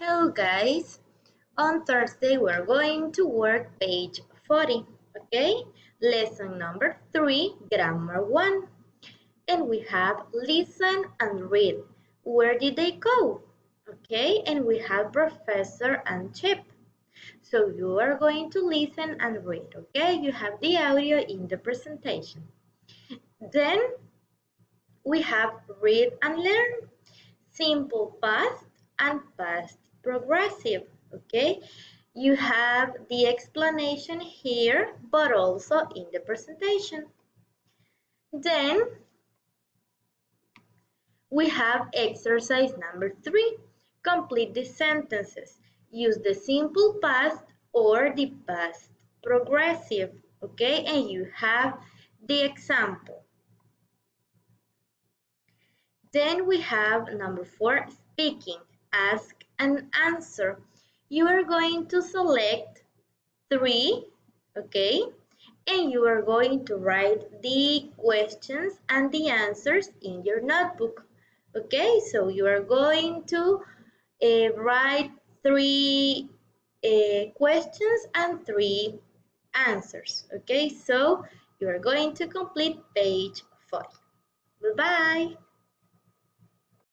Hello guys, on Thursday we're going to work page 40, okay? Lesson number 3, grammar 1. And we have listen and read. Where did they go? Okay, and we have Professor and Chip. So you are going to listen and read, okay? You have the audio in the presentation. Then we have read and learn. Simple past and past progressive, okay? You have the explanation here but also in the presentation. Then we have exercise number 3. Complete the sentences. Use the simple past or the past progressive, okay? And you have the example. Then we have number 4, speaking, ask and answer. You are going to select 3, okay? And you are going to write the questions and the answers in your notebook, okay? So you are going to write 3 questions and 3 answers, okay? So you are going to complete page 40. Bye-bye.